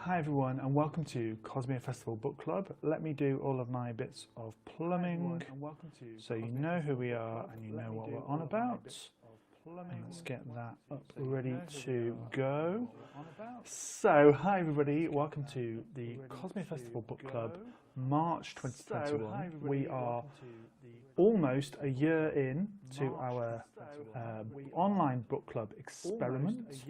Hi everyone and welcome to Cosmia Festival Book Club. Let me do all of my bits of plumbing so you know who we are and you know what we're on about. And let's get that up ready to go. So, hi everybody, welcome to the Cosmia Festival Book Club, March 2021. We are almost a year in to our online book club experiment.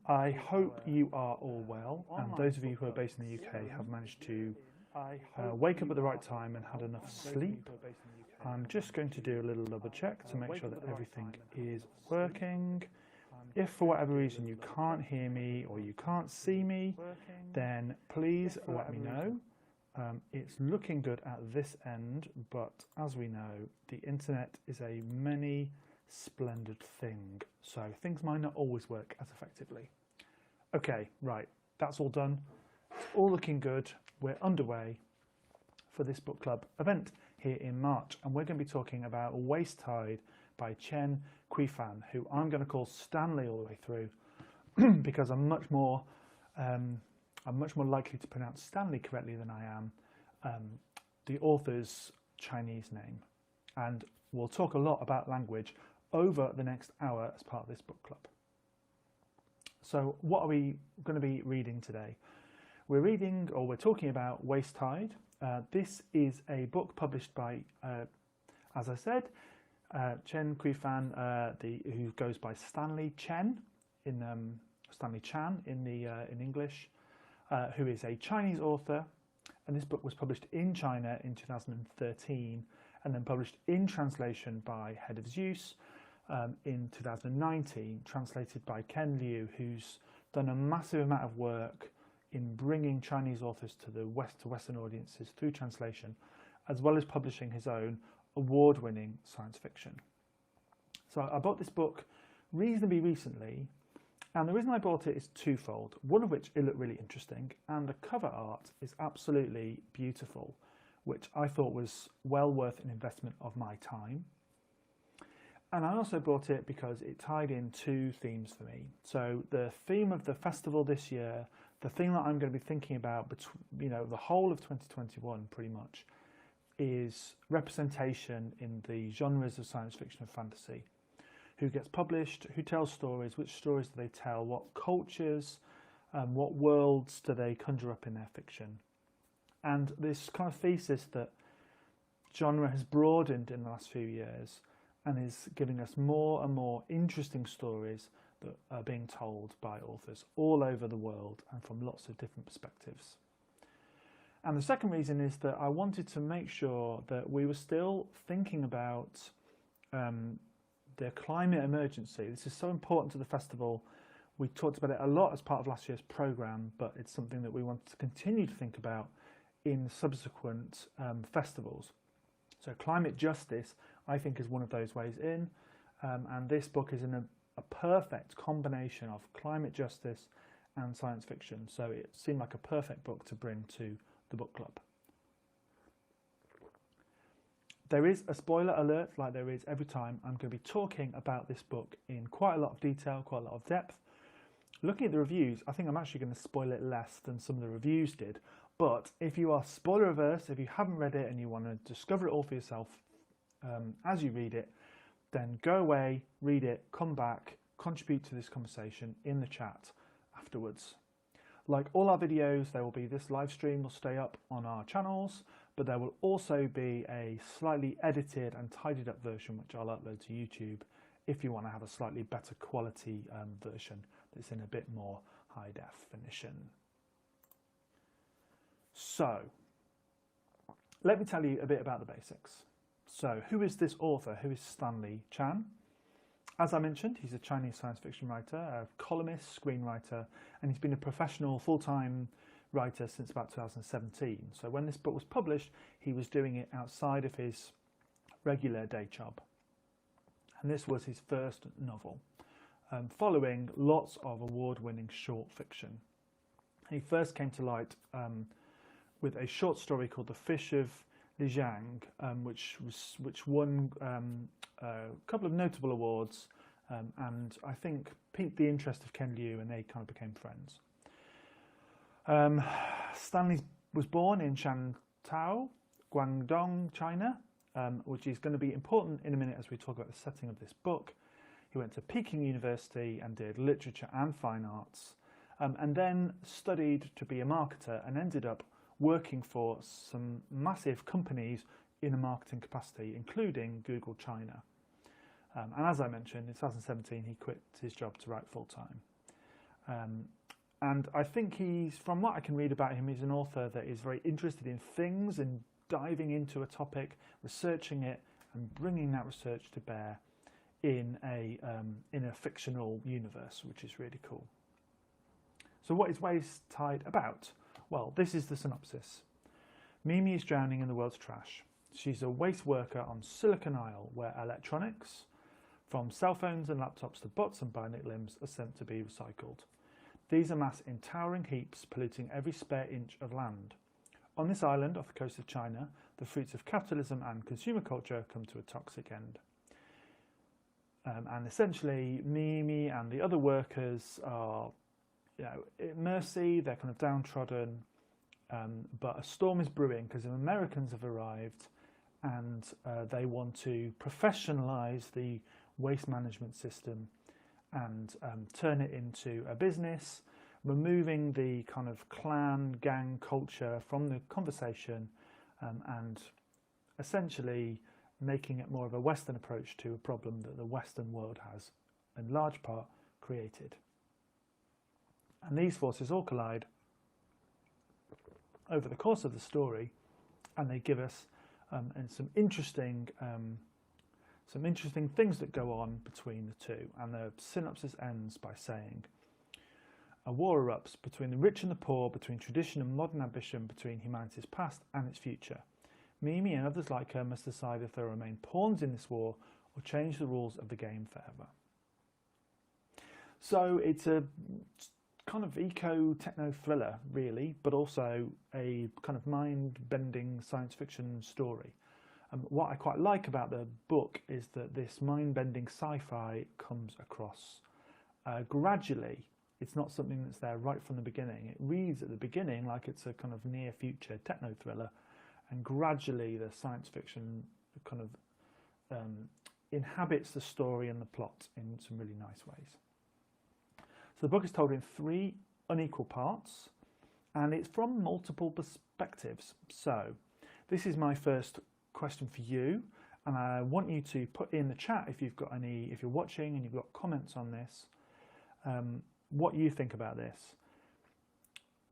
I hope you are all well, and those of you who are based in the UK have managed to wake up at the right time and had enough sleep. I'm just going to do a little double check to make sure that everything is working. If for whatever reason you can't hear me or you can't see me, then please let me know. It's looking good at this end, but as we know, the internet is a many splendid thing, so things might not always work as effectively. Okay, right, that's all done. It's all looking good. We're underway for this book club event here in March, and we're going to be talking about Waist Tide by Chen, Qiufan, who I'm going to call Stanley all the way through because I'm much more likely to pronounce Stanley correctly than I am the author's Chinese name. And we'll talk a lot about language over the next hour as part of this book club. So what are we going to be reading today? We're talking about Waist Tide. This is a book published by, as I said, Chen Qiufan, who goes by Stanley Chen Stanley Chan in English, who is a Chinese author, and this book was published in China in 2013, and then published in translation by Head of Zeus in 2019, translated by Ken Liu, who's done a massive amount of work in bringing Chinese authors to Western audiences through translation, as well as publishing his own award-winning science fiction. So I bought this book reasonably recently, and the reason I bought it is twofold, one of which it looked really interesting, and the cover art is absolutely beautiful, which I thought was well worth an investment of my time. And I also bought it because it tied in two themes for me. So the theme of the festival this year, the thing that I'm going to be thinking about, the whole of 2021 pretty much, is representation in the genres of science fiction and fantasy. Who gets published, who tells stories, which stories do they tell, what cultures, what worlds do they conjure up in their fiction. And this kind of thesis that genre has broadened in the last few years and is giving us more and more interesting stories that are being told by authors all over the world and from lots of different perspectives. And the second reason is that I wanted to make sure that we were still thinking about the climate emergency. This is so important to the festival. We talked about it a lot as part of last year's programme, but it's something that we want to continue to think about in subsequent festivals. So climate justice, I think, is one of those ways in, and this book is in a perfect combination of climate justice and science fiction, so it seemed like a perfect book to bring to the book club. There is a spoiler alert, like there is every time. I'm going to be talking about this book in quite a lot of detail, quite a lot of depth. Looking at the reviews, I think I'm actually going to spoil it less than some of the reviews did. But if you are spoiler averse, if you haven't read it and you want to discover it all for yourself as you read it, then go away, read it, come back, contribute to this conversation in the chat afterwards. Like all our videos, there will be this live stream will stay up on our channels, but there will also be a slightly edited and tidied up version which I'll upload to YouTube if you want to have a slightly better quality version that's in a bit more high definition. So, let me tell you a bit about the basics. So, who is this author? Who is Stanley Chan? As I mentioned, he's a Chinese science fiction writer, a columnist, screenwriter, and he's been a professional full-time writer since about 2017. So when this book was published, he was doing it outside of his regular day job. And this was his first novel, following lots of award-winning short fiction. He first came to light with a short story called The Fish of Lijiang, which won a couple of notable awards, and I think piqued the interest of Ken Liu, and they kind of became friends. Stanley was born in Shantou, Guangdong, China, which is going to be important in a minute as we talk about the setting of this book. He went to Peking University and did literature and fine arts, and then studied to be a marketer and ended up working for some massive companies in a marketing capacity, including Google China. And as I mentioned, in 2017 he quit his job to write full-time. And I think he's, from what I can read about him, he's an author that is very interested in things and diving into a topic, researching it, and bringing that research to bear in a fictional universe, which is really cool. So what is Waste Tide about? Well, this is the synopsis. Mimi is drowning in the world's trash. She's a waste worker on Silicon Isle, where electronics, from cell phones and laptops to bots and bionic limbs, are sent to be recycled. These amass in towering heaps, polluting every spare inch of land. On this island off the coast of China, the fruits of capitalism and consumer culture come to a toxic end. And essentially, Mimi and the other workers are, at mercy. They're kind of downtrodden, but a storm is brewing because the Americans have arrived, and they want to professionalise the waste management system and turn it into a business, removing the kind of clan gang culture from the conversation, and essentially making it more of a Western approach to a problem that the Western world has, in large part, created. And these forces all collide over the course of the story, and they give us and some interesting things that go on between the two. And the synopsis ends by saying, a war erupts between the rich and the poor, between tradition and modern ambition, between humanity's past and its future. Mimi and others like her must decide if they'll remain pawns in this war or change the rules of the game forever. So it's a kind of eco-techno thriller, really, but also a kind of mind-bending science fiction story. What I quite like about the book is that this mind-bending sci-fi comes across gradually. It's not something that's there right from the beginning. It reads at the beginning like it's a kind of near-future techno thriller, and gradually the science fiction kind of inhabits the story and the plot in some really nice ways. So the book is told in 3 unequal parts, and it's from multiple perspectives. So this is my first question for you, and I want you to put in the chat if you've got any, if you're watching and you've got comments on this, what you think about this.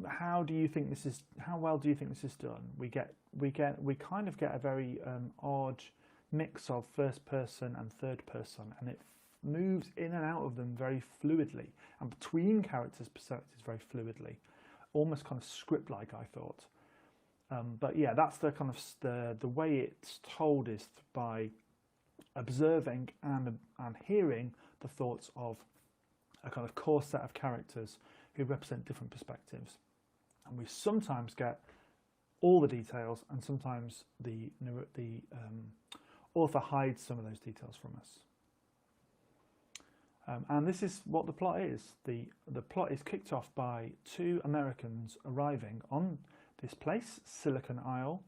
How do you think this is? How well do you think this is done? We kind of get a very odd mix of first person and third person, and it moves in and out of them very fluidly, and between characters' perspectives very fluidly, almost kind of script-like, I thought. But yeah, that's the kind of the way it's told is by observing and hearing the thoughts of a kind of core set of characters who represent different perspectives. And we sometimes get all the details, and sometimes the author hides some of those details from us. And this is what the plot is. The plot is kicked off by 2 Americans arriving on this place, Silicon Isle,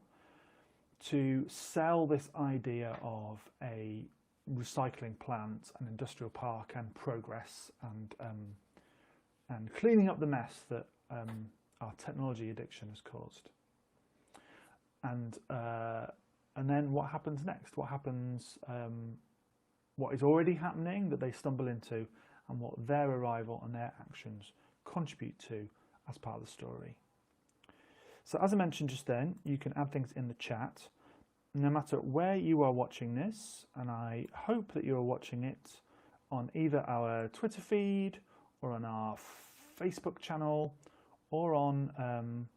to sell this idea of a recycling plant, an industrial park, and progress, and cleaning up the mess that our technology addiction has caused. And then what happens next? What happens? What is already happening that they stumble into, and what their arrival and their actions contribute to as part of the story. So as I mentioned just then, you can add things in the chat, no matter where you are watching this, and I hope that you are watching it on either our Twitter feed or on our Facebook channel or on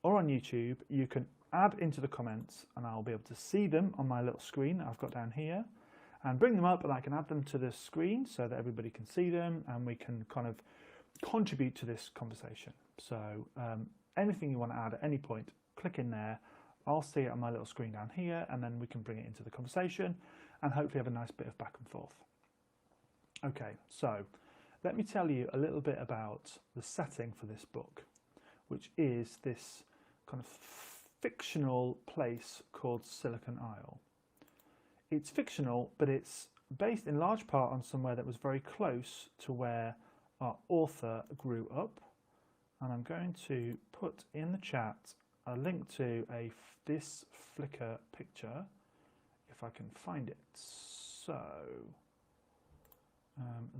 YouTube. You can add into the comments, and I'll be able to see them on my little screen that I've got down here, and bring them up, and I can add them to the screen so that everybody can see them, and we can kind of contribute to this conversation. So anything you want to add at any point, click in there. I'll see it on my little screen down here, and then we can bring it into the conversation and hopefully have a nice bit of back and forth. Okay, so let me tell you a little bit about the setting for this book, which is this kind of fictional place called Silicon Isle. It's fictional, but it's based in large part on somewhere that was very close to where our author grew up. And I'm going to put in the chat a link to this Flickr picture, if I can find it. So,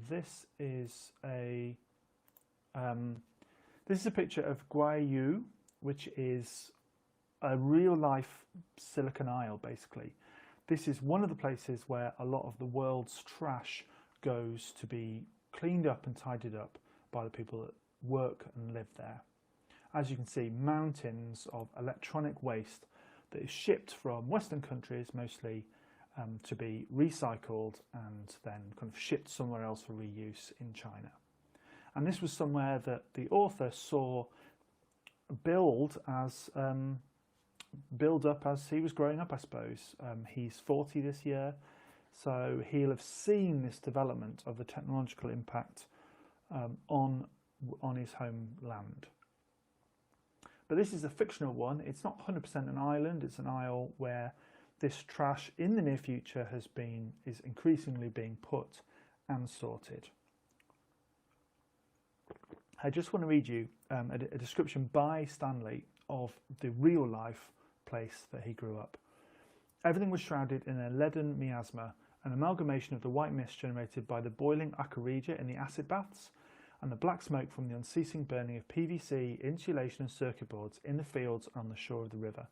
this is a picture of Guiyu, which is a real-life Silicon Isle, basically. This is one of the places where a lot of the world's trash goes to be cleaned up and tidied up by the people that work and live there. As you can see, mountains of electronic waste that is shipped from Western countries mostly to be recycled and then kind of shipped somewhere else for reuse in China. And this was somewhere that the author saw build up as he was growing up, I suppose. He's 40 this year, so he'll have seen this development of the technological impact on his homeland. But this is a fictional one. It's not 100% an island. It's an isle where this trash in the near future is increasingly being put and sorted. I just want to read you a description by Stanley of the real life place that he grew up. Everything was shrouded in a leaden miasma, an amalgamation of the white mist generated by the boiling acarija in the acid baths and the black smoke from the unceasing burning of PVC, insulation and circuit boards in the fields and on the shore of the river.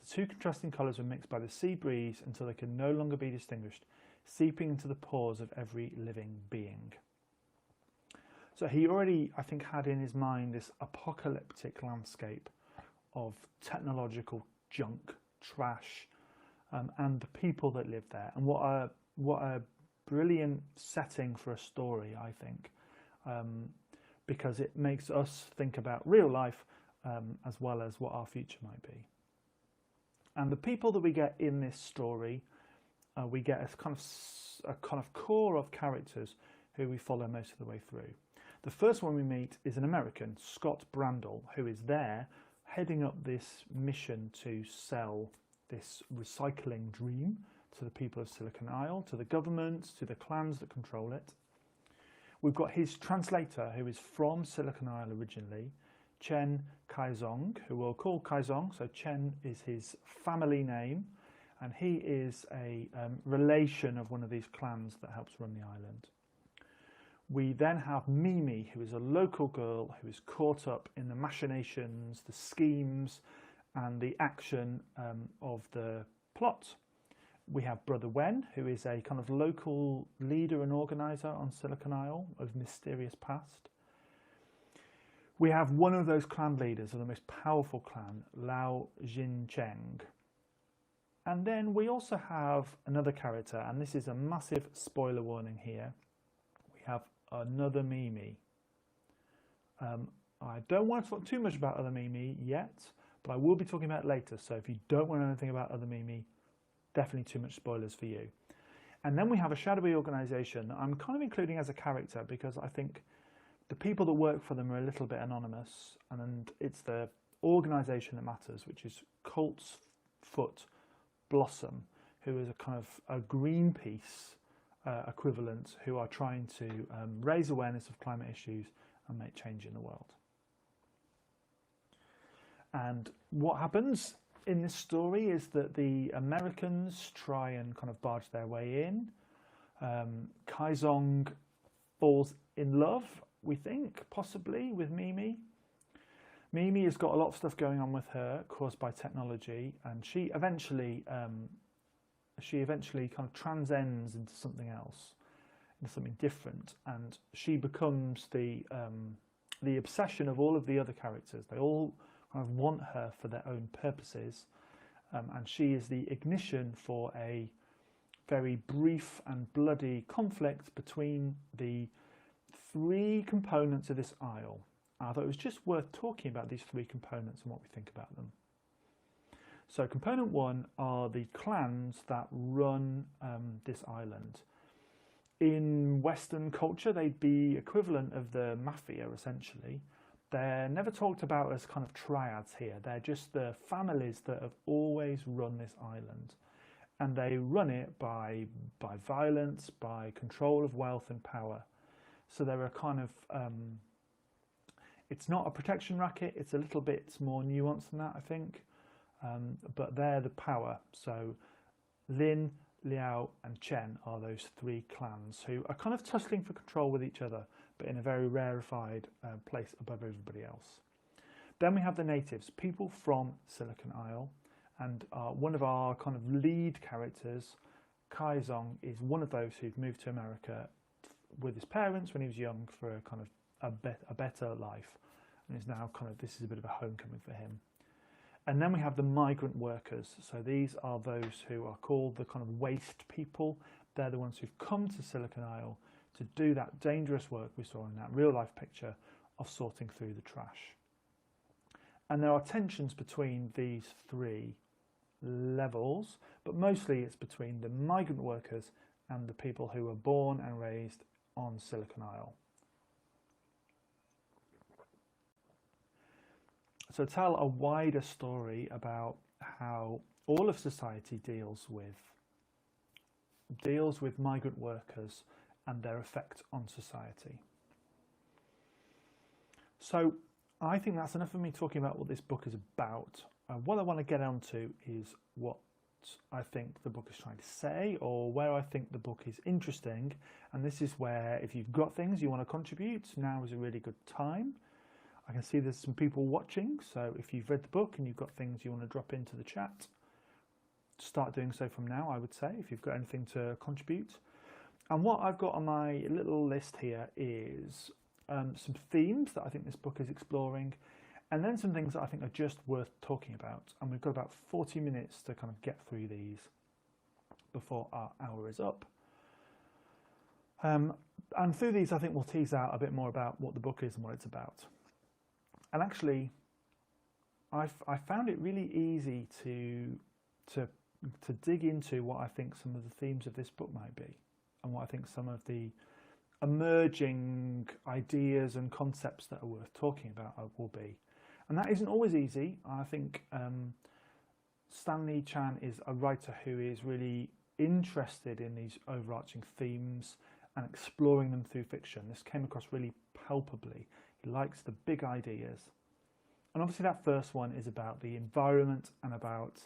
The two contrasting colours were mixed by the sea breeze until they could no longer be distinguished, seeping into the pores of every living being. So he already, I think, had in his mind this apocalyptic landscape of technological junk, trash, and the people that live there. And what a brilliant setting for a story, I think, because it makes us think about real life as well as what our future might be. And the people that we get in this story, we get a kind of core of characters who we follow most of the way through. The first one we meet is an American, Scott Brandel, who is there heading up this mission to sell this recycling dream to the people of Silicon Isle, to the government, to the clans that control it. We've got his translator, who is from Silicon Isle originally, Chen Kaizong, who we'll call Kaizong, so Chen is his family name, and he is a relation of one of these clans that helps run the island. We then have Mimi, who is a local girl who is caught up in the machinations, the schemes, and the action of the plot. We have Brother Wen, who is a kind of local leader and organiser on Silicon Isle of mysterious past. We have one of those clan leaders of the most powerful clan, Lao Jincheng. And then we also have another character, and this is a massive spoiler warning here. We have another Mimi. I don't want to talk too much about other Mimi yet, but I will be talking about it later. So if you don't want to know anything about other Mimi, definitely too much spoilers for you. And then we have a shadowy organisation that I'm kind of including as a character because I think the people that work for them are a little bit anonymous, and it's the organisation that matters, which is Colt's Foot Blossom, who is a kind of a Greenpeace equivalent, who are trying to raise awareness of climate issues and make change in the world. And what happens in this story is that the Americans try and kind of barge their way in. Kaizong falls in love, we think, possibly, with Mimi. Mimi has got a lot of stuff going on with her caused by technology, and she eventually kind of transcends into something else, into something different, and she becomes the obsession of all of the other characters. They all kind of want her for their own purposes, and she is the ignition for a very brief and bloody conflict between the three components of this isle. I thought it was just worth talking about these three components and what we think about them. So component one are the clans that run this island. In Western culture, they'd be equivalent of the mafia, essentially. They're never talked about as kind of triads here. They're just the families that have always run this island. And they run it by violence, by control of wealth and power. So they're a kind of, it's not a protection racket, it's a little bit more nuanced than that, I think. But they're the power. So Lin, Liao and Chen are those three clans who are kind of tussling for control with each other, but in a very rarefied place above everybody else. Then we have the natives, people from Silicon Isle, and one of our kind of lead characters, Kai Zong, is one of those who've moved to America with his parents when he was young for a kind of a better life, and is now kind of, this is a bit of a homecoming for him. And then we have the migrant workers. So these are those who are called the kind of waste people. They're the ones who've come to Silicon Isle to do that dangerous work we saw in that real life picture of sorting through the trash. And there are tensions between these three levels, but mostly it's between the migrant workers and the people who were born and raised on Silicon Isle. So tell a wider story about how all of society deals with migrant workers and their effect on society. So I think that's enough of me talking about what this book is about. What I want to get onto is what I think the book is trying to say, or where I think the book is interesting. And this is where, if you've got things you want to contribute, now is a really good time. I can see there's some people watching, so if you've read the book and you've got things you want to drop into the chat, start doing so from now, I would say, if you've got anything to contribute. And what I've got on my little list here is some themes that I think this book is exploring, and then some things that I think are just worth talking about. And we've got about 40 minutes to kind of get through these before our hour is up. And through these, I think we'll tease out a bit more about what the book is and what it's about. And actually, I found it really easy to dig into what I think some of the themes of this book might be, and what I think some of the emerging ideas and concepts that are worth talking about will be. And that isn't always easy. I think Stanley Chan is a writer who is really interested in these overarching themes and exploring them through fiction. This came across really palpably. He likes the big ideas. And obviously that first one is about the environment and about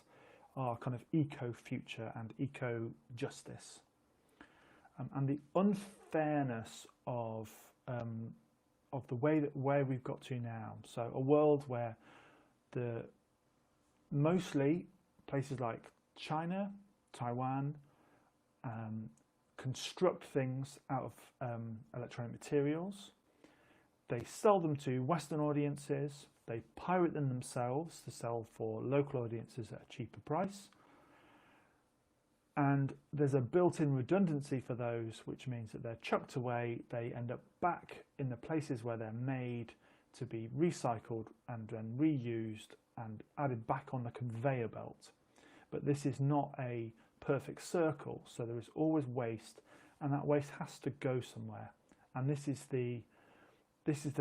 our kind of eco-future and eco-justice. And the unfairness of the way that where we've got to now. So a world where mostly places like China, Taiwan, construct things out of electronic materials. They sell them to Western audiences. They pirate them themselves to sell for local audiences at a cheaper price. And there's a built-in redundancy for those, which means that they're chucked away. They end up back in the places where they're made to be recycled and then reused and added back on the conveyor belt. But this is not a perfect circle, so there is always waste, and that waste has to go somewhere. And this is the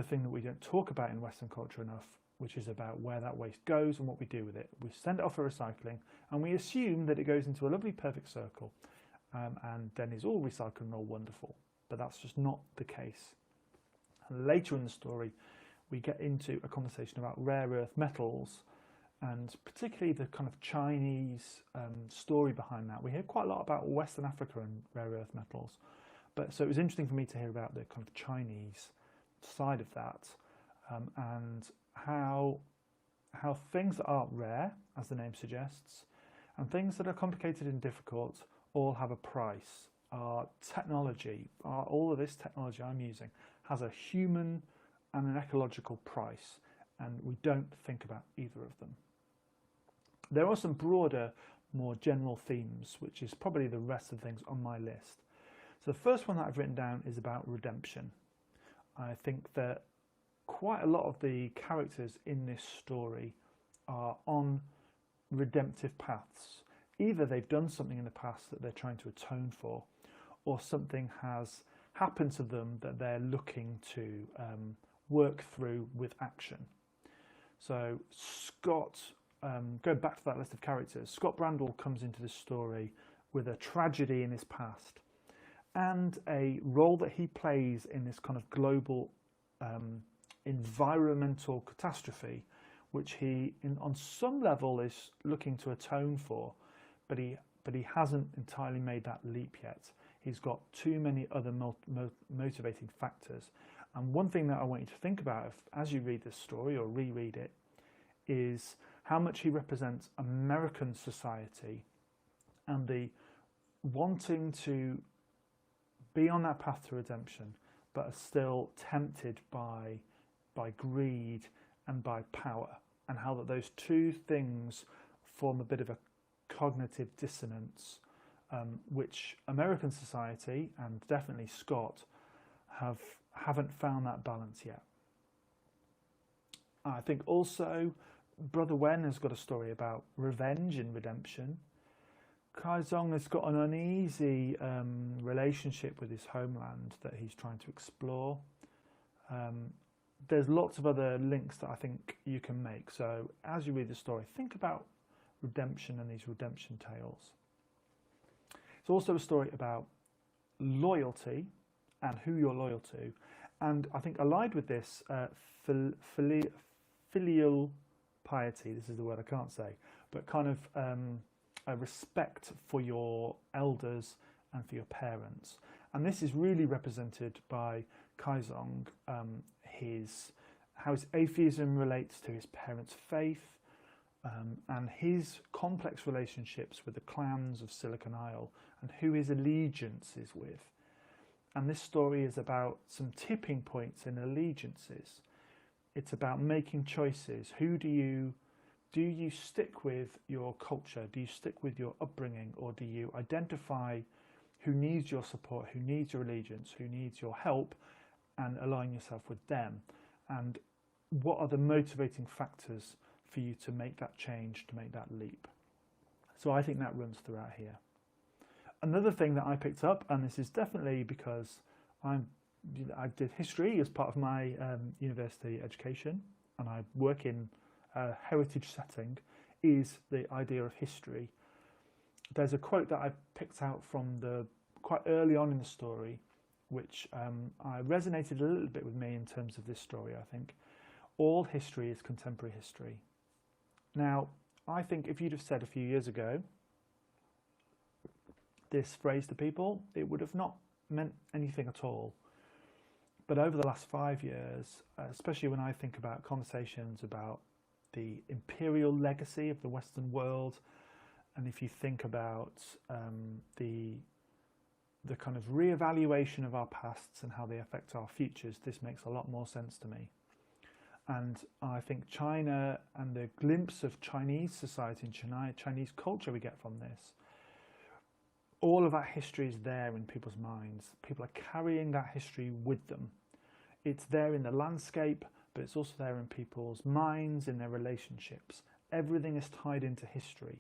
thing that we don't talk about in Western culture enough, which is about where that waste goes and what we do with it. We send it off for recycling, and we assume that it goes into a lovely perfect circle and then is all recycled and all wonderful. But that's just not the case. And later in the story, we get into a conversation about rare earth metals, and particularly the kind of Chinese story behind that. We hear quite a lot about Western Africa and rare earth metals, but so it was interesting for me to hear about the kind of Chinese side of that, and how things that are rare, as the name suggests, and things that are complicated and difficult all have a price. Our technology, all of this technology I'm using, has a human and an ecological price, and we don't think about either of them. There are some broader, more general themes, which is probably the rest of the things on my list. So the first one that I've written down is about redemption. I think that quite a lot of the characters in this story are on redemptive paths. Either they've done something in the past that they're trying to atone for, or something has happened to them that they're looking to work through with action. So Scott, going back to that list of characters, Scott Brandel comes into this story with a tragedy in his past and a role that he plays in this kind of global environmental catastrophe, which he, on some level, is looking to atone for, but he hasn't entirely made that leap yet. He's got too many other motivating factors. And one thing that I want you to think about as you read this story or reread it is how much he represents American society and the wanting to be on that path to redemption, but are still tempted by greed and by power, and how that those two things form a bit of a cognitive dissonance, which American society and definitely Scott haven't found that balance yet. I think also Brother Wen has got a story about revenge and redemption. Kaizong has got an uneasy relationship with his homeland that he's trying to explore. There's lots of other links that I think you can make. So as you read the story, think about redemption and these redemption tales. It's also a story about loyalty and who you're loyal to. And I think allied with this, filial piety, this is the word I can't say, but kind of a respect for your elders and for your parents. And this is really represented by Kaizong, how his atheism relates to his parents' faith, and his complex relationships with the clans of Silicon Isle and who his allegiance is with. And this story is about some tipping points in allegiances. It's about making choices. Do you stick with your culture? Do you stick with your upbringing? Or do you identify who needs your support, who needs your allegiance, who needs your help, and align yourself with them? And what are the motivating factors for you to make that change, to make that leap? So I think that runs throughout here. Another thing that I picked up, and this is definitely because I did history as part of my university education, and I work in a heritage setting, is the idea of history. There's a quote that I picked out from quite early on in the story, which resonated a little bit with me in terms of this story, I think. All history is contemporary history. Now, I think if you'd have said a few years ago this phrase to people, it would have not meant anything at all. But over the last 5 years, especially when I think about conversations about the imperial legacy of the Western world, and if you think about the kind of re-evaluation of our pasts and how they affect our futures, this makes a lot more sense to me. And I think China and the glimpse of Chinese society and Chinese culture we get from this, all of that history is there in people's minds. People are carrying that history with them. It's there in the landscape, but it's also there in people's minds, in their relationships. Everything is tied into history.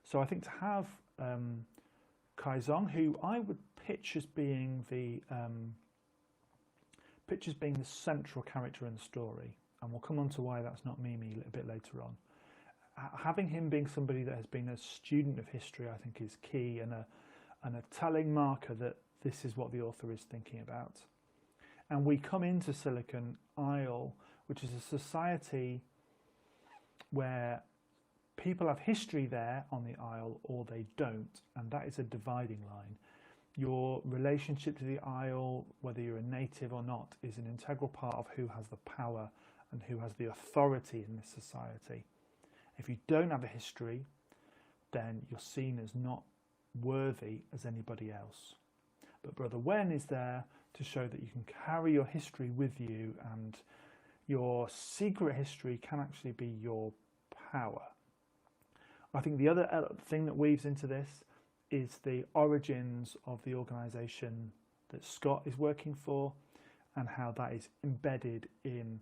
So I think to have Kaizong, who I would pitch as being the central character in the story, and we'll come on to why that's not Mimi a little bit later on. Having him being somebody that has been a student of history, I think, is key and a telling marker that this is what the author is thinking about. And we come into Silicon Isle, which is a society where people have history there on the Isle or they don't, and that is a dividing line. Your relationship to the Isle, whether you're a native or not, is an integral part of who has the power and who has the authority in this society. If you don't have a history, then you're seen as not worthy as anybody else. But Brother Wen is there to show that you can carry your history with you, and your secret history can actually be your power. I think the other thing that weaves into this is the origins of the organisation that Scott is working for, and how that is embedded in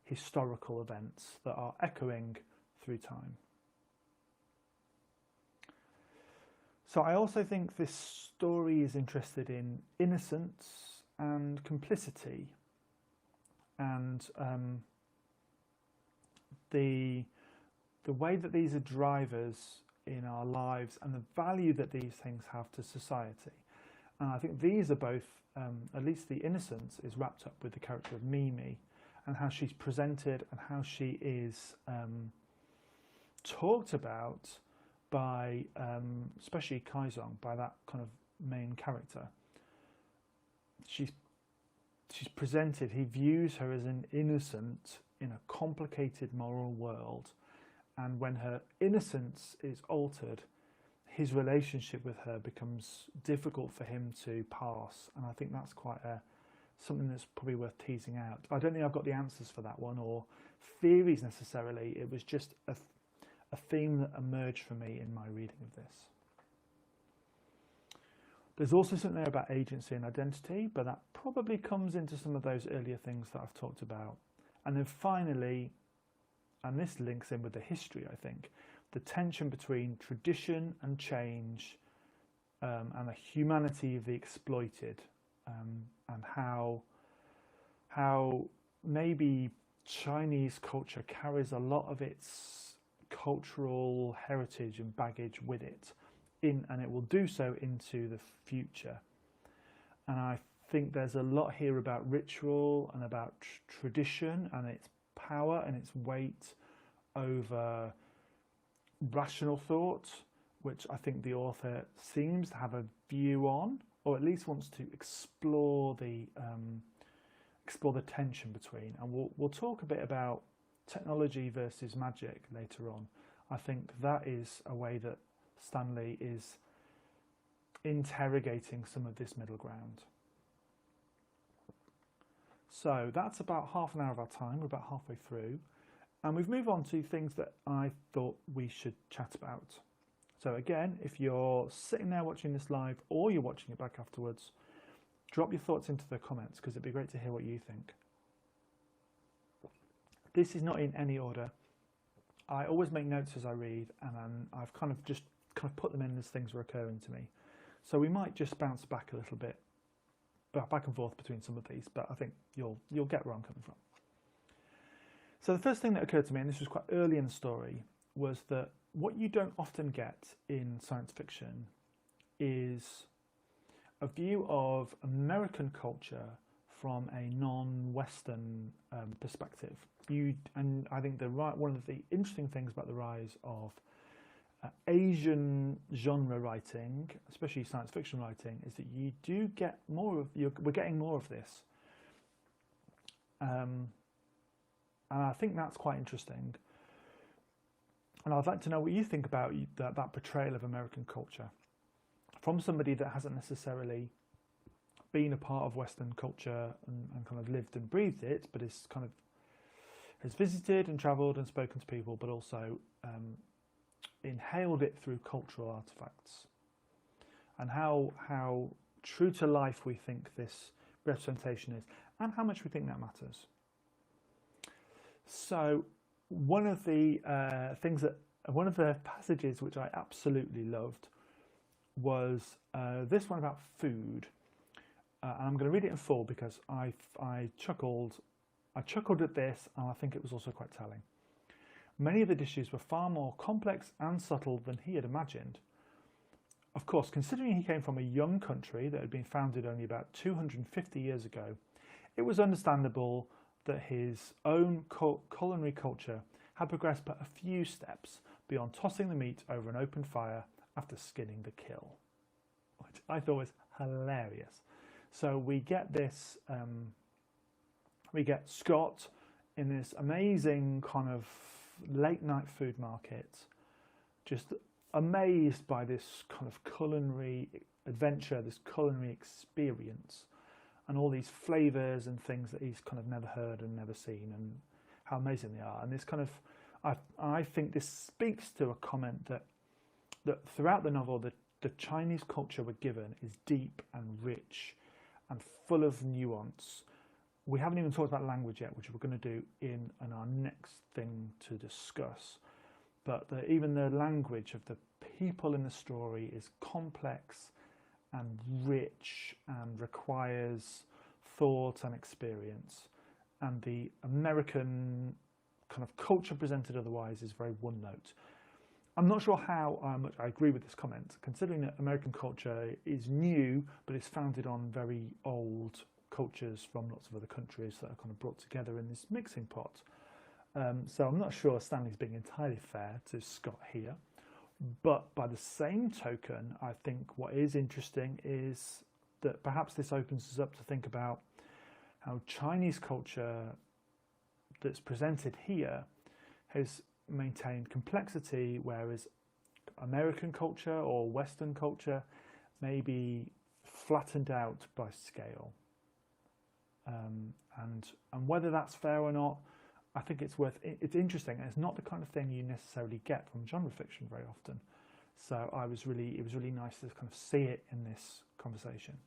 historical events that are echoing through time. So I also think this story is interested in innocence and complicity, and the way that these are drivers in our lives and the value that these things have to society. And I think these are both, at least the innocence is wrapped up with the character of Mimi and how she's presented and how she is talked about by, especially Kaizong, by that kind of main character. She's presented, he views her as an innocent in a complicated moral world, and when her innocence is altered, his relationship with her becomes difficult for him to pass. And I think that's quite something that's probably worth teasing out. I don't think I've got the answers for that one or theories necessarily. It was just a theme that emerged for me in my reading of this. There's also something there about agency and identity, but that probably comes into some of those earlier things that I've talked about. And then finally, and this links in with the history, I think, the tension between tradition and change, and the humanity of the exploited, and how maybe Chinese culture carries a lot of its cultural heritage and baggage with it, and it will do so into the future. And I think there's a lot here about ritual and about tradition and its power and its weight over rational thought, which I think the author seems to have a view on, or at least wants to explore the tension between. And we'll talk a bit about technology versus magic later on. I think that is a way that Stanley is interrogating some of this middle ground. So that's about half an hour of our time. We're about halfway through. And we've moved on to things that I thought we should chat about. So again, if you're sitting there watching this live or you're watching it back afterwards, drop your thoughts into the comments because it'd be great to hear what you think. This is not in any order. I always make notes as I read, and I've kind of put them in as things were occurring to me. So we might just bounce back a little bit, back and forth between some of these, but I think you'll get where I'm coming from. So the first thing that occurred to me, and this was quite early in the story, was that what you don't often get in science fiction is a view of American culture from a non-Western perspective. And I think one of the interesting things about the rise of Asian genre writing, especially science fiction writing, is that you do get more of. We're getting more of this, and I think that's quite interesting. And I'd like to know what you think about that portrayal of American culture from somebody that hasn't necessarily been a part of Western culture and kind of lived and breathed it, but has visited and travelled and spoken to people, but also inhaled it through cultural artifacts, and how true to life we think this representation is, and how much we think that matters. So one of the passages which I absolutely loved was this one about food, and I'm going to read it in full because I chuckled at this, and I think it was also quite telling. Many of the dishes were far more complex and subtle than he had imagined. Of course, considering he came from a young country that had been founded only about 250 years ago, it was understandable that his own culinary culture had progressed but a few steps beyond tossing the meat over an open fire after skinning the kill, which I thought was hilarious. So we get this, we get Scott in this amazing kind of late night food market, just amazed by this kind of culinary adventure, this culinary experience, and all these flavours and things that he's kind of never heard and never seen, and how amazing they are. And this kind of, I think this speaks to a comment that throughout the novel, the Chinese culture we're given is deep and rich and full of nuance. We haven't even talked about language yet, which we're going to do in our next thing to discuss. but even the language of the people in the story is complex and rich and requires thought and experience. And the American kind of culture presented otherwise is very one note. I'm not sure how much I agree with this comment, considering that American culture is new, but it's founded on very old cultures from lots of other countries that are kind of brought together in this mixing pot. So I'm not sure Stanley's being entirely fair to Scott here. But by the same token, I think what is interesting is that perhaps this opens us up to think about how Chinese culture that's presented here has maintained complexity, whereas American culture or Western culture may be flattened out by scale. And whether that's fair or not, I think it's interesting. It's not the kind of thing you necessarily get from genre fiction very often. So it was really nice to kind of see it in this conversation.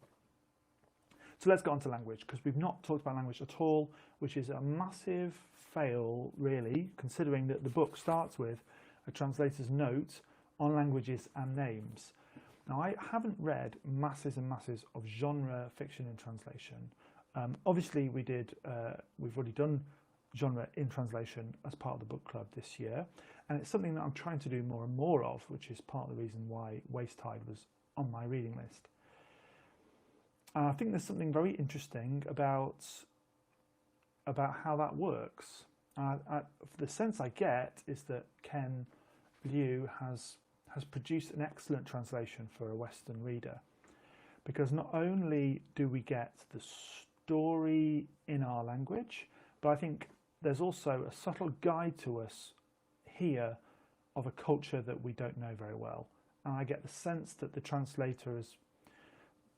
So let's get on to language, because we've not talked about language at all, which is a massive fail, really, considering that the book starts with a translator's note on languages and names. Now, I haven't read masses and masses of genre fiction in translation. Obviously, we've already done genre in translation as part of the book club this year, and it's something that I'm trying to do more and more of, which is part of the reason why Waste Tide was on my reading list. And I think there's something very interesting about how that works. The sense I get is that Ken Liu has produced an excellent translation for a Western reader, because not only do we get the story in our language, but I think there's also a subtle guide to us here of a culture that we don't know very well. And I get the sense that the translator has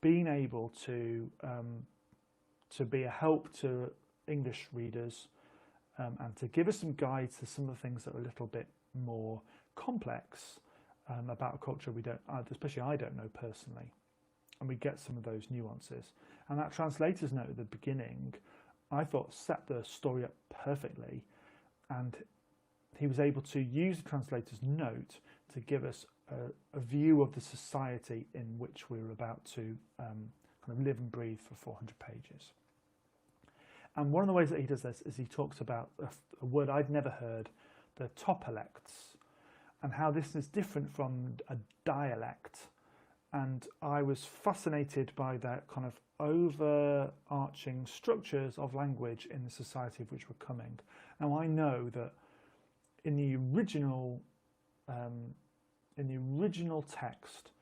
been able to be a help to English readers and to give us some guides to some of the things that are a little bit more complex about a culture especially I don't know personally. And we get some of those nuances. And that translator's note at the beginning, I thought, set the story up perfectly. And he was able to use the translator's note to give us a view of the society in which we were about to kind of live and breathe for 400 pages. And one of the ways that he does this is he talks about a word I'd never heard, the topalects, and how this is different from a dialect. And I was fascinated by that kind of overarching structures of language in the society of which we're coming. Now, I know that in the original text,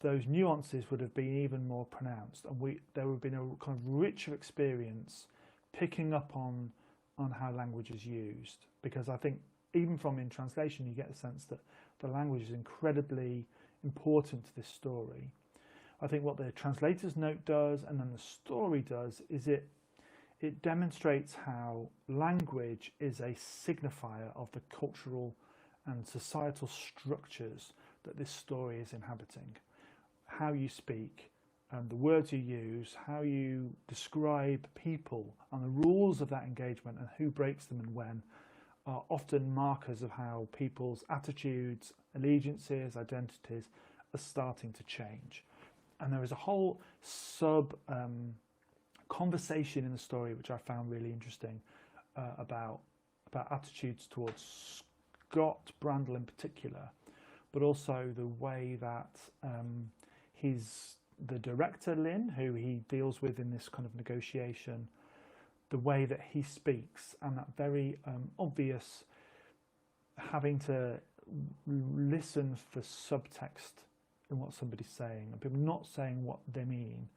those nuances would have been even more pronounced, and there would have been a kind of richer experience picking up on how language is used. Because I think even from in translation, you get the sense that the language is incredibly important to this story. I think what the translator's note does, and then the story does, is it demonstrates how language is a signifier of the cultural and societal structures that this story is inhabiting. How you speak, the words you use, how you describe people, and the rules of that engagement and who breaks them and when are often markers of how people's attitudes, allegiances, identities are starting to change. And there is a whole conversation in the story which I found really interesting about attitudes towards Scott Brandle in particular, but also the way that the director, Lin, who he deals with in this kind of negotiation, the way that he speaks, and that very obvious having to listen for subtext in what somebody's saying, and people not saying what they mean.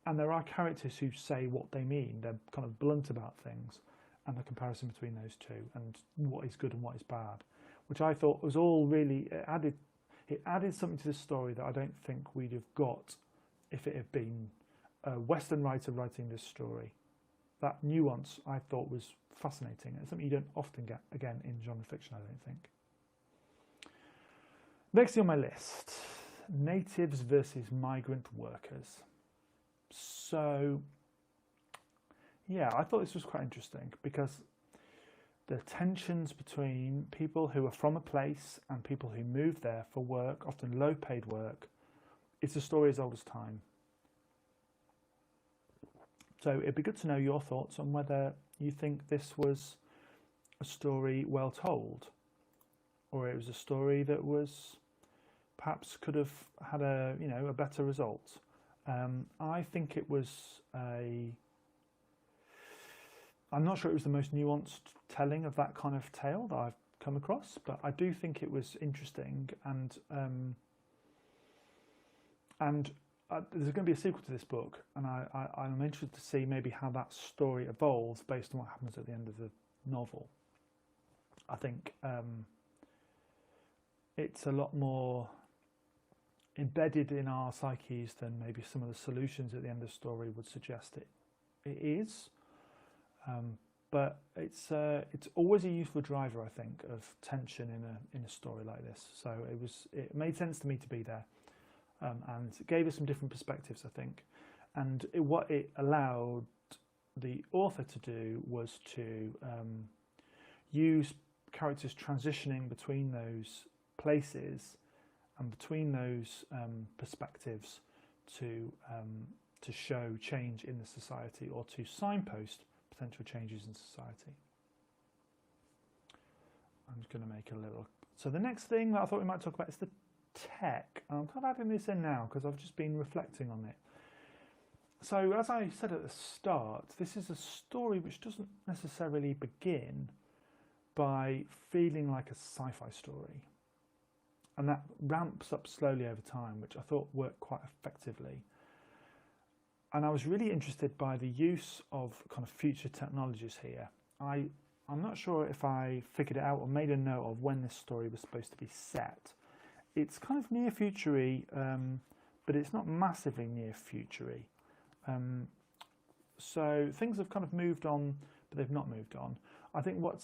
And there are characters who say what they mean. They're kind of blunt about things, and the comparison between those two, and what is good and what is bad, which I thought was all really, it added something to the story that I don't think we'd have got if it had been a Western writer writing this story. That nuance I thought was fascinating. It's something you don't often get, again, in genre fiction, I don't think. Next on my list, natives versus migrant workers. So, yeah, I thought this was quite interesting because the tensions between people who are from a place and people who move there for work, often low-paid work. It's a story as old as time. So it'd be good to know your thoughts on whether you think this was a story well told, or it was a story that was perhaps could have had a better result. I think it was I'm not sure it was the most nuanced telling of that kind of tale that I've come across, but I do think it was interesting, and there's going to be a sequel to this book, and I'm interested to see maybe how that story evolves based on what happens at the end of the novel. I think it's a lot more embedded in our psyches than maybe some of the solutions at the end of the story would suggest it is. But it's always a useful driver, I think, of tension in a story like this. So it made sense to me to be there, and it gave us some different perspectives, I think. And what it allowed the author to do was to use characters transitioning between those places and between those perspectives to show change in the society, or to signpost potential changes in society. I'm just going to make a little... So the next thing that I thought we might talk about is the tech. I'm kind of adding this in now because I've just been reflecting on it. So as I said at the start, this is a story which doesn't necessarily begin by feeling like a sci-fi story. And that ramps up slowly over time, which I thought worked quite effectively. And I was really interested by the use of kind of future technologies here. I'm not sure if I figured it out or made a note of when this story was supposed to be set. It's kind of near future-y, but it's not massively near future-y. So things have kind of moved on, but they've not moved on. I think what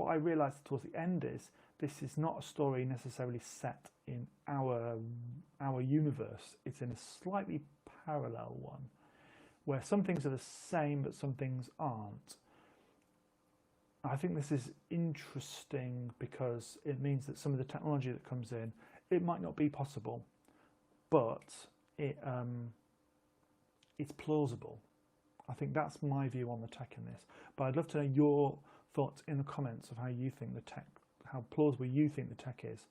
I realised towards the end is this is not a story necessarily set in our universe. It's in a slightly parallel one, where some things are the same but some things aren't. I think this is interesting because it means that some of the technology that comes in, it might not be possible, but it's plausible. I think that's my view on the tech in this. But I'd love to know your thoughts in the comments of how you think how plausible you think the tech is,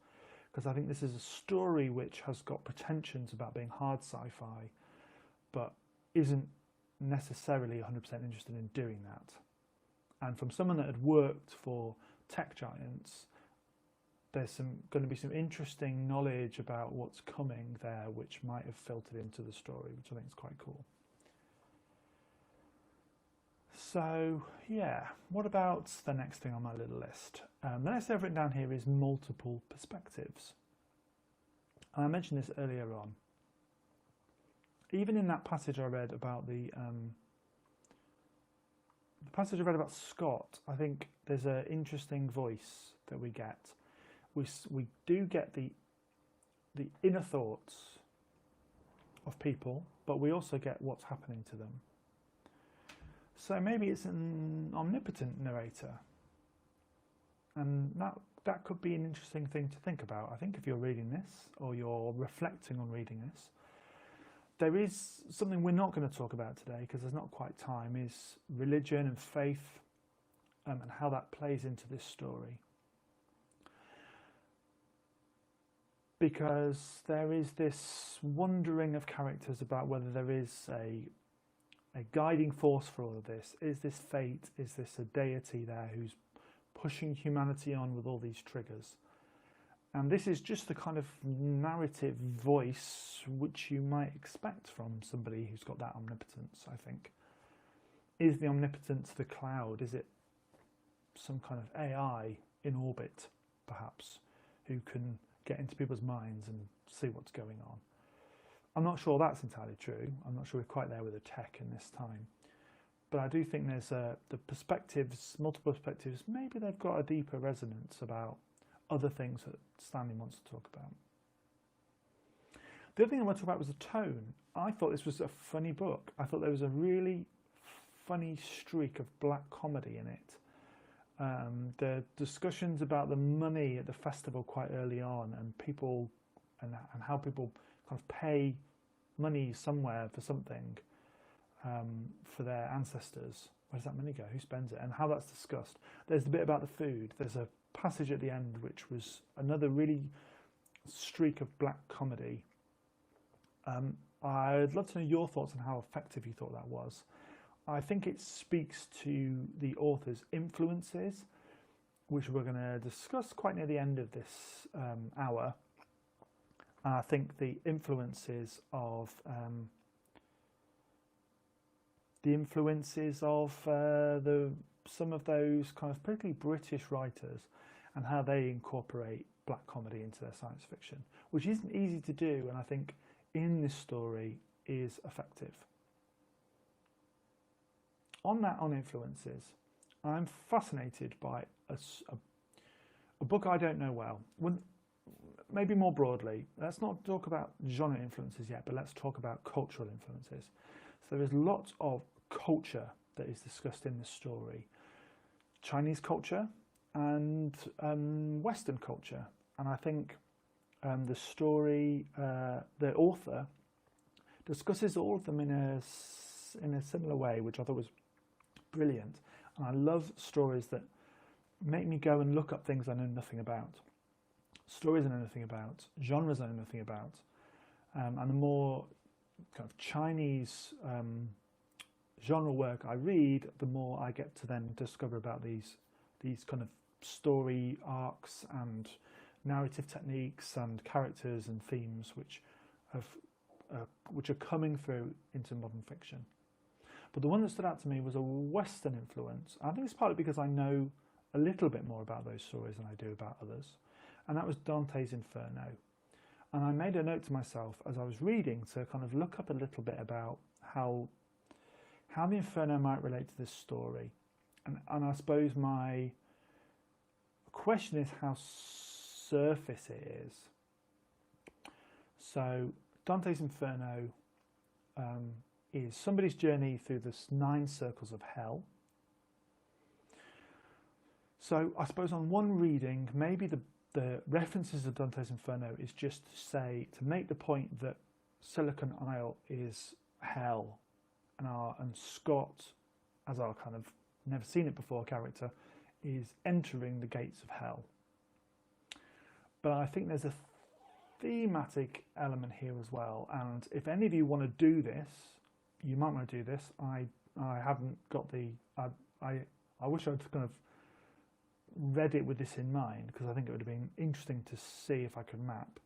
because I think this is a story which has got pretensions about being hard sci-fi, but isn't necessarily 100% interested in doing that. And from someone that had worked for tech giants, there's going to be some interesting knowledge about what's coming there, which might have filtered into the story, which I think is quite cool. So yeah, what about the next thing on my little list? The next thing I've written down here is multiple perspectives. And I mentioned this earlier on. Even in that passage I read about the passage I read about Scott, I think there's an interesting voice that we get. We do get the inner thoughts of people, but we also get what's happening to them. So maybe it's an omnipotent narrator, and that could be an interesting thing to think about. I think if you're reading this, or you're reflecting on reading this, there is something we're not going to talk about today because there's not quite time, is religion and faith, and how that plays into this story. Because there is this wondering of characters about whether there is a guiding force for all of this. Is this fate? Is this a deity there who's pushing humanity on with all these triggers? And this is just the kind of narrative voice which you might expect from somebody who's got that omnipotence, I think. Is the omnipotence the cloud? Is it some kind of AI in orbit, perhaps, who can get into people's minds and see what's going on? I'm not sure that's entirely true. I'm not sure we're quite there with the tech in this time. But I do think there's the perspectives, multiple perspectives, maybe they've got a deeper resonance about other things that Stanley wants to talk about. The other thing I want to talk about was the tone. I thought this was a funny book. I thought there was a really funny streak of black comedy in it. The discussions about the money at the festival quite early on, and people, and how people kind of pay money somewhere for something, for their ancestors. Where does that money go? Who spends it? And how that's discussed. There's the bit about the food. There's a passage at the end which was another really streak of black comedy. I'd love to know your thoughts on how effective you thought that was. I think it speaks to the author's influences, which we're going to discuss quite near the end of this hour. I think the influences of some of those kind of particularly British writers, and how they incorporate black comedy into their science fiction, which isn't easy to do, and I think in this story is effective. On influences, I'm fascinated by a book I don't know well. Maybe more broadly, let's not talk about genre influences yet, but let's talk about cultural influences. So there is lots of culture that is discussed in this story. Chinese culture and Western culture. And I think the story, the author discusses all of them in a similar way, which I thought was brilliant. And I love stories that make me go and look up things I know nothing about. Stories I know nothing about, genres I know nothing about. And the more kind of Chinese genre work I read, the more I get to then discover about these kind of story arcs and narrative techniques and characters and themes which are coming through into modern fiction. But the one that stood out to me was a Western influence. I think it's partly because I know a little bit more about those stories than I do about others, and that was Dante's Inferno. And I made a note to myself as I was reading to kind of look up a little bit about how the Inferno might relate to this story. And I suppose my question is how surface it is. So Dante's Inferno is somebody's journey through the 9 circles of hell. So I suppose on one reading, maybe the references of Dante's Inferno is just to make the point that Silicon Isle is hell, and Scott, as our kind of never seen it before character, is entering the gates of hell. But I think there's a thematic element here as well, and if any of you want to do this, you might want to do this. I haven't got I wish I'd kind of read it with this in mind, because I think it would have been interesting to see if I could map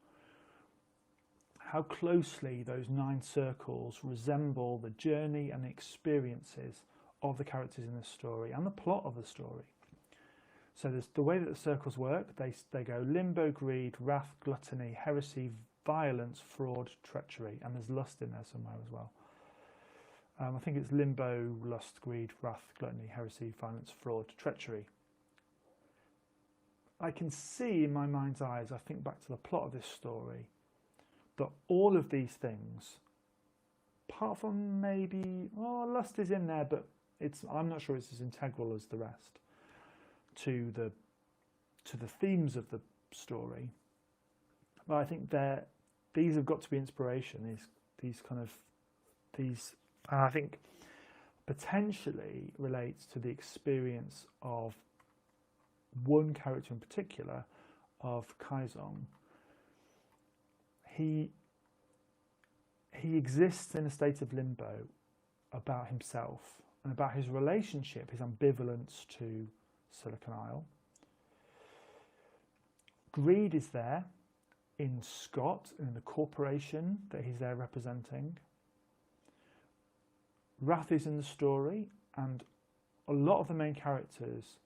how closely those 9 circles resemble the journey and the experiences of the characters in this story and the plot of the story. So there's the way that the circles work. They go limbo, greed, wrath, gluttony, heresy, violence, fraud, treachery, and there's lust in there somewhere as well. I think it's limbo, lust, greed, wrath, gluttony, heresy, violence, fraud, treachery. I can see in my mind's eye, as I think back to the plot of this story, that all of these things, apart from maybe, lust is in there, but I'm not sure it's as integral as the rest to the themes of the story. But I think these have got to be inspiration. These and I think potentially relates to the experience of one character in particular, of Qiufan. He exists in a state of limbo about himself and about his relationship, his ambivalence to Silicon Isle. Greed is there in Scott, in the corporation that he's there representing. Wrath is in the story, and a lot of the main characters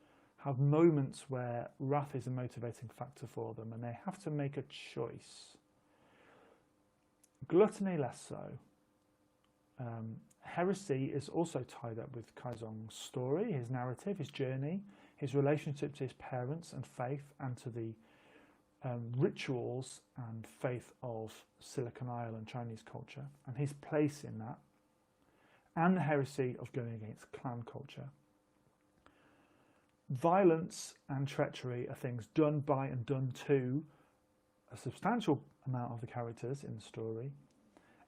have moments where wrath is a motivating factor for them, and they have to make a choice. Gluttony less so. Heresy is also tied up with Qiufan's story, his narrative, his journey, his relationship to his parents and faith, and to the rituals and faith of Silicon Isle and Chinese culture, and his place in that, and the heresy of going against clan culture. Violence and treachery are things done by and done to a substantial amount of the characters in the story,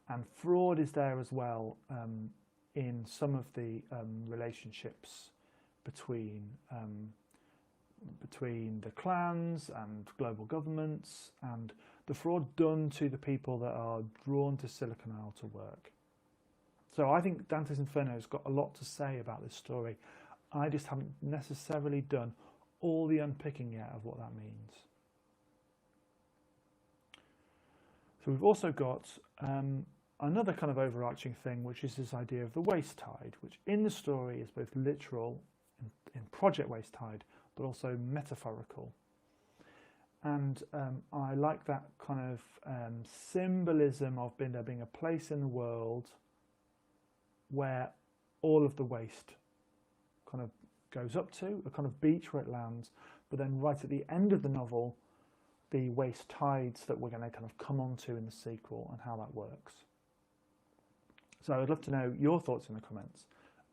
and fraud is there as well in some of the relationships between the clans and global governments, and the fraud done to the people that are drawn to Silicon Isle to work. So I think Dante's Inferno has got a lot to say about this story. I just haven't necessarily done all the unpicking yet of what that means. So we've also got another kind of overarching thing, which is this idea of the waste tide, which in the story is both literal in Project Waste Tide, but also metaphorical. And I like that kind of symbolism of there being a place in the world where all of the waste kind of goes up to, a kind of beach where it lands, but then right at the end of the novel, the waste tides that we're going to kind of come onto in the sequel and how that works. So I'd love to know your thoughts in the comments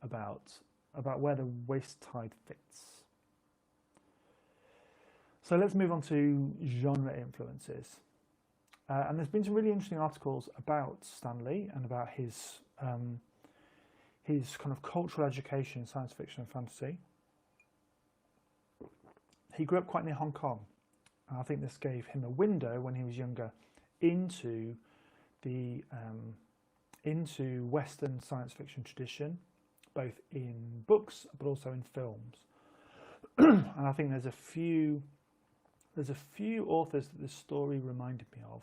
about where the waste tide fits. So let's move on to genre influences. And there's been some really interesting articles about Stanley and about his kind of cultural education in science fiction and fantasy. He grew up quite near Hong Kong, and I think this gave him a window when he was younger into the into Western science fiction tradition, both in books but also in films. And I think there's a few authors that this story reminded me of,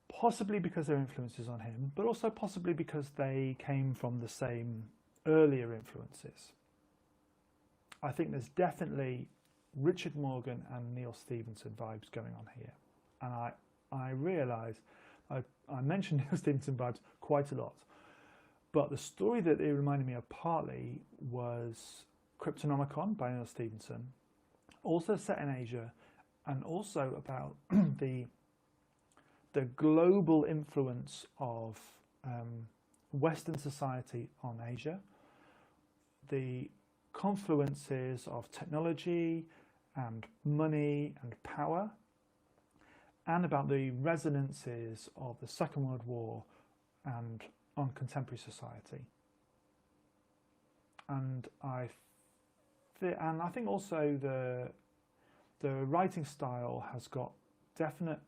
possibly because they're influences on him, but also possibly because they came from the same earlier influences. I think there's definitely Richard Morgan and Neil Stephenson vibes going on here. And I realise I mentioned Neil Stephenson vibes quite a lot, but the story that it reminded me of partly was Cryptonomicon by Neil Stephenson, also set in Asia, and also about the global influence of Western society on Asia, the confluences of technology and money and power, and about the resonances of the Second World War and on contemporary society. And I think also the writing style has got definite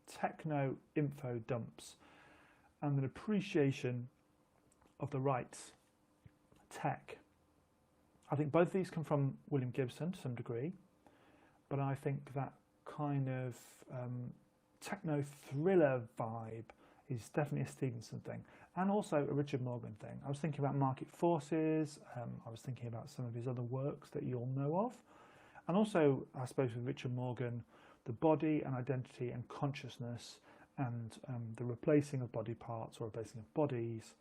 techno info dumps and an appreciation of the right tech. I think both of these come from William Gibson to some degree, but I think that kind of techno thriller vibe is definitely a Stevenson thing, and also a Richard Morgan thing. I was thinking about Market Forces, I was thinking about some of his other works that you'll know of, and also I suppose with Richard Morgan, the body and identity and consciousness and the replacing of body parts or replacing of bodies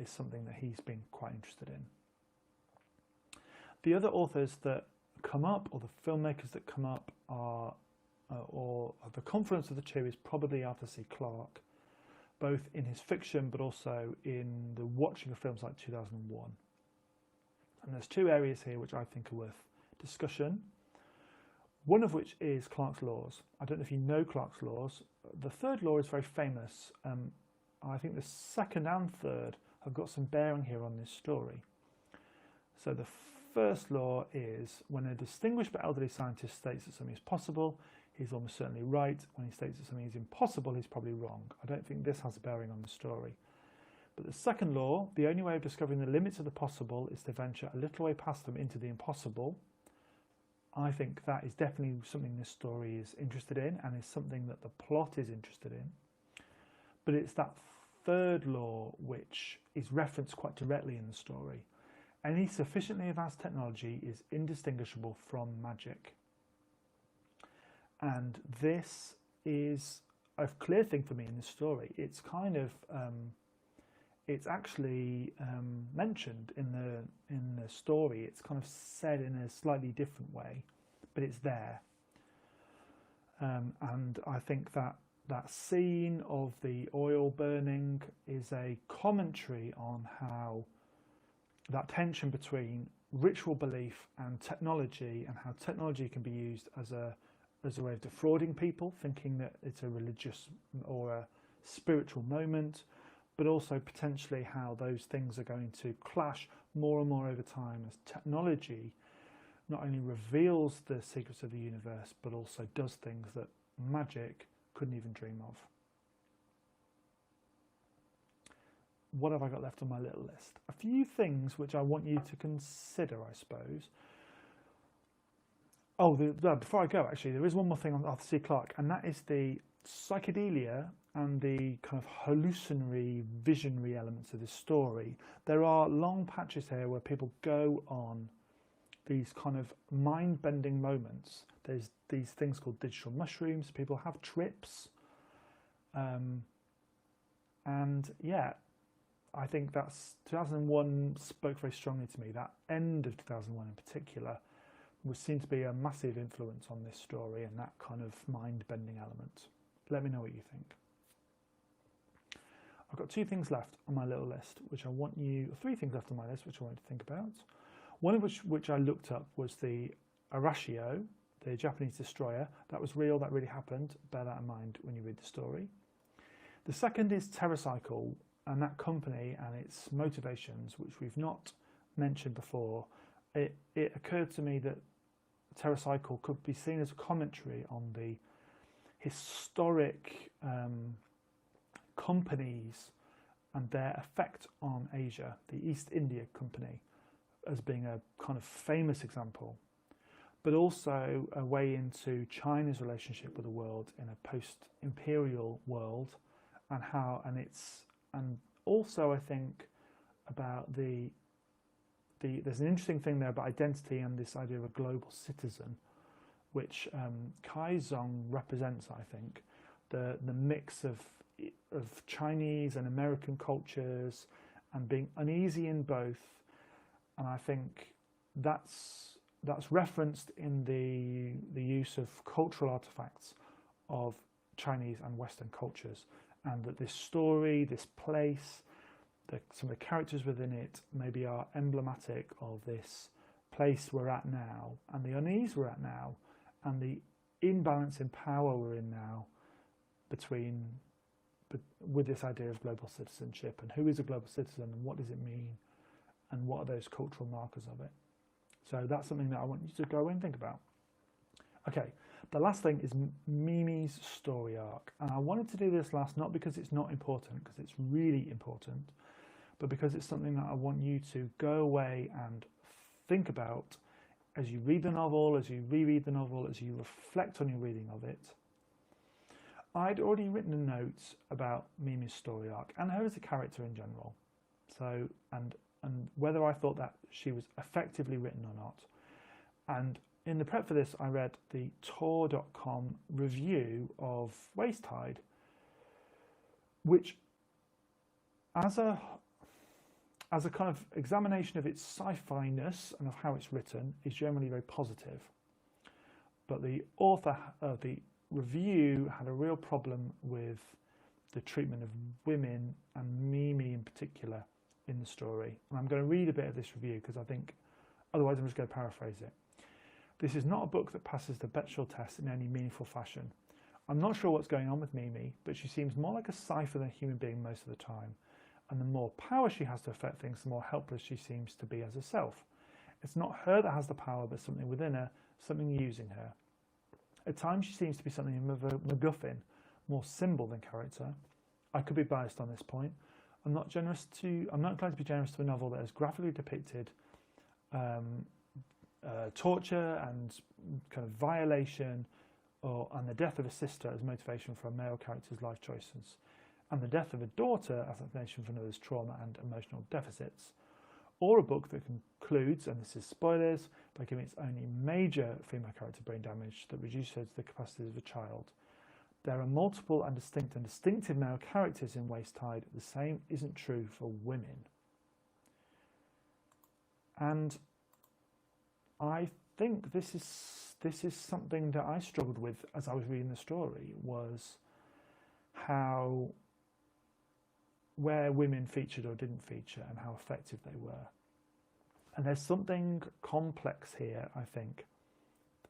is something that he's been quite interested in. The other authors that come up, or the filmmakers that come up, are, or the confluence of the two is probably Arthur C. Clarke, both in his fiction but also in the watching of films like 2001. And there's two areas here which I think are worth discussion. One of which is Clarke's laws. I don't know if you know Clarke's laws. The third law is very famous. I think the second and third have got some bearing here on this story. So the first law is, when a distinguished but elderly scientist states that something is possible, he's almost certainly right. When he states that something is impossible, he's probably wrong. I don't think this has a bearing on the story. But the second law, the only way of discovering the limits of the possible is to venture a little way past them into the impossible. I think that is definitely something this story is interested in, and is something that the plot is interested in. But it's that third law which is referenced quite directly in the story. Any sufficiently advanced technology is indistinguishable from magic. And this is a clear thing for me in this story. It's kind of, it's actually mentioned in the story. It's kind of said in a slightly different way, but it's there. And I think that scene of the oil burning is a commentary on how that tension between ritual belief and technology, and how technology can be used as a way of defrauding people, thinking that it's a religious or a spiritual moment, but also potentially how those things are going to clash more and more over time as technology not only reveals the secrets of the universe, but also does things that magic couldn't even dream of. What have I got left on my little list? A few things which I want you to consider, I suppose. Oh, before I go, actually, there is one more thing on Arthur C. Clarke, and that is the psychedelia and the kind of hallucinatory, visionary elements of this story. There are long patches here where people go on these kind of mind-bending moments. There's these things called digital mushrooms. People have trips. And yeah, I think that's 2001 spoke very strongly to me. That end of 2001 in particular was seen to be a massive influence on this story and that kind of mind-bending element. Let me know what you think. I've got two things left on my little list, which I want you, three things left on my list, which I want you to think about. One of which I looked up was the Arashio, the Japanese destroyer. That was real, that really happened. Bear that in mind when you read the story. The second is TerraCycle, and that company and its motivations, which we've not mentioned before. It occurred to me that TerraCycle could be seen as a commentary on the historic companies and their effect on Asia, the East India Company as being a kind of famous example, but also a way into China's relationship with the world in a post-imperial world, and how, and also I think about there's an interesting thing there about identity and this idea of a global citizen, which Kaizong represents, I think, the mix of Chinese and American cultures and being uneasy in both. And I think that's referenced in the use of cultural artifacts of Chinese and Western cultures, and that this story, this place, some of the characters within it maybe are emblematic of this place we're at now, and the unease we're at now, and the imbalance in power we're in now with this idea of global citizenship, and who is a global citizen and what does it mean, and what are those cultural markers of it. So that's something that I want you to go away and think about. Okay, the last thing is Mimi's story arc, and I wanted to do this last not because it's not important, because it's really important, but because it's something that I want you to go away and think about as you read the novel, as you reread the novel, as you reflect on your reading of it. I'd already written a note about Mimi's story arc and her as a character in general. So, and whether I thought that she was effectively written or not. And in the prep for this, I read the Tor.com review of Waste Tide, which as a kind of examination of its sci-fi-ness and of how it's written is generally very positive. But the author of the review had a real problem with the treatment of women and Mimi in particular in the story. And I'm going to read a bit of this review because I think otherwise I'm just going to paraphrase it. This is not a book that passes the Bechdel test in any meaningful fashion. I'm not sure what's going on with Mimi, but she seems more like a cipher than a human being most of the time. And the more power she has to affect things, the more helpless she seems to be as herself. It's not her that has the power, but something within her, something using her. At times she seems to be something of a MacGuffin, more symbol than character. I could be biased on this point. I'm not inclined to be generous to a novel that has graphically depicted torture and kind of violation and the death of a sister as motivation for a male character's life choices, and the death of a daughter as motivation for another's trauma and emotional deficits, or a book that concludes, and this is spoilers, by giving its only major female character brain damage that reduces her to the capacities of a child. There are multiple and distinctive male characters in Waste Tide. The same isn't true for women. And I think this is something that I struggled with as I was reading the story, was where women featured or didn't feature and how effective they were. And there's something complex here, I think,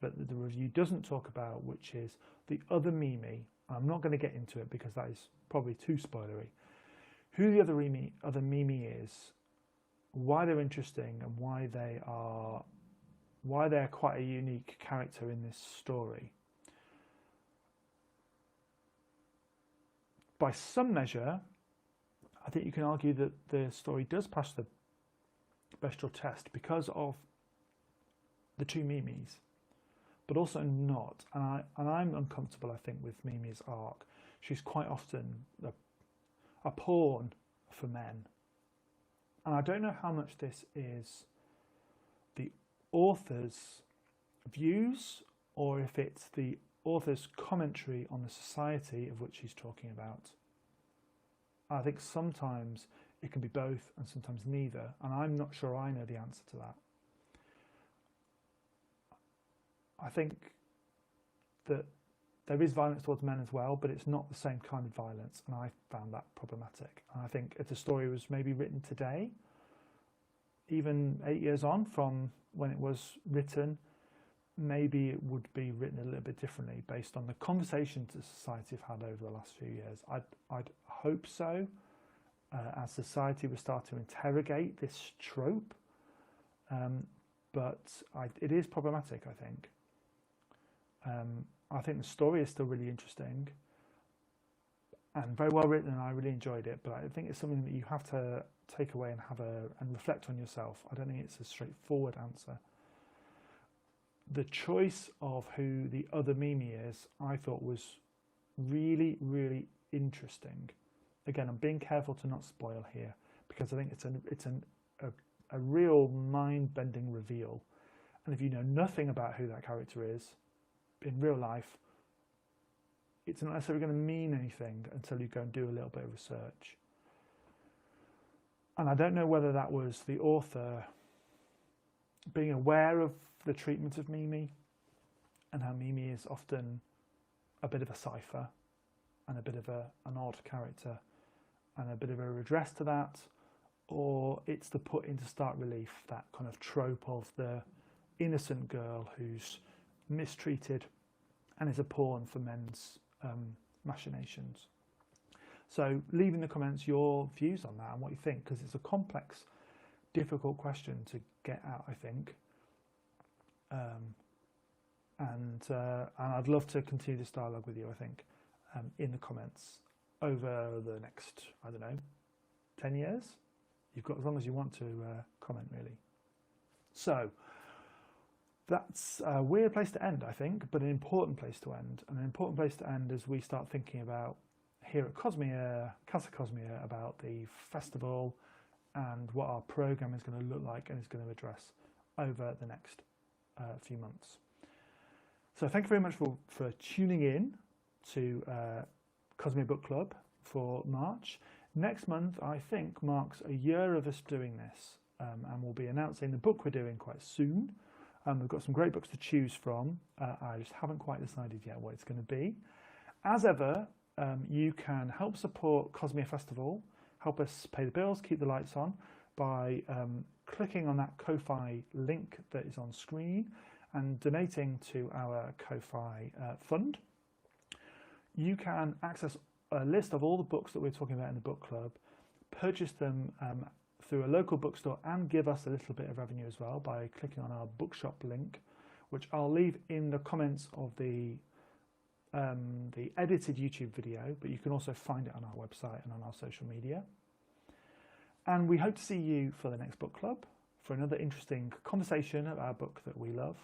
that the review doesn't talk about, which is the other Mimi. I'm not going to get into it because that is probably too spoilery. Who the other Mimi is, why they're interesting, and why they're quite a unique character in this story. By some measure, I think you can argue that the story does pass the bestial test because of the two Mimis, but also not. And I'm uncomfortable, I think, with Mimi's arc. She's quite often a pawn for men. And I don't know how much this is the author's views or if it's the author's commentary on the society of which he's talking about. I think sometimes it can be both and sometimes neither, and I'm not sure I know the answer to that. I think that there is violence towards men as well, but it's not the same kind of violence, and I found that problematic. And I think if the story was maybe written today, even 8 years on from when it was written, maybe it would be written a little bit differently based on the conversations that society have had over the last few years. I'd hope so, as society will start to interrogate this trope, but it is problematic, I think. I think the story is still really interesting and very well written, and I really enjoyed it, but I think it's something that you have to take away and reflect on yourself. I don't think it's a straightforward answer. The choice of who the other Mimi is, I thought was really, really interesting. Again, I'm being careful to not spoil here because I think it's a real mind-bending reveal. And if you know nothing about who that character is in real life, it's not necessarily going to mean anything until you go and do a little bit of research. And I don't know whether that was the author being aware of the treatment of Mimi and how Mimi is often a bit of a cipher and a bit of an odd character and a bit of a redress to that, or it's to put into stark relief that kind of trope of the innocent girl who's mistreated and is a pawn for men's machinations. So leave in the comments your views on that and what you think, because it's a complex, difficult question to get at, I think. And I'd love to continue this dialogue with you, I think, in the comments over the next, 10 years. You've got as long as you want to comment, really. So that's a weird place to end, I think, but an important place to end. And an important place to end as we start thinking about, here at Cosmia, Casa Cosmia, about the festival and what our programme is going to look like and is going to address over the next few months. So thank you very much for tuning in to Cosmia Book Club for March. Next month, I think, marks a year of us doing this, and we'll be announcing the book we're doing quite soon. We've got some great books to choose from. I just haven't quite decided yet what it's going to be. As ever, you can help support Cosmia Festival, help us pay the bills, keep the lights on, by clicking on that Ko-Fi link that is on screen and donating to our Ko-Fi fund. You can access a list of all the books that we're talking about in the book club, purchase them through a local bookstore, and give us a little bit of revenue as well by clicking on our bookshop link, which I'll leave in the comments of the edited YouTube video, but you can also find it on our website and on our social media. And we hope to see you for the next book club, for another interesting conversation about a book that we love.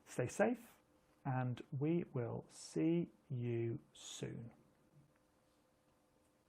Stay safe, and we will see you soon.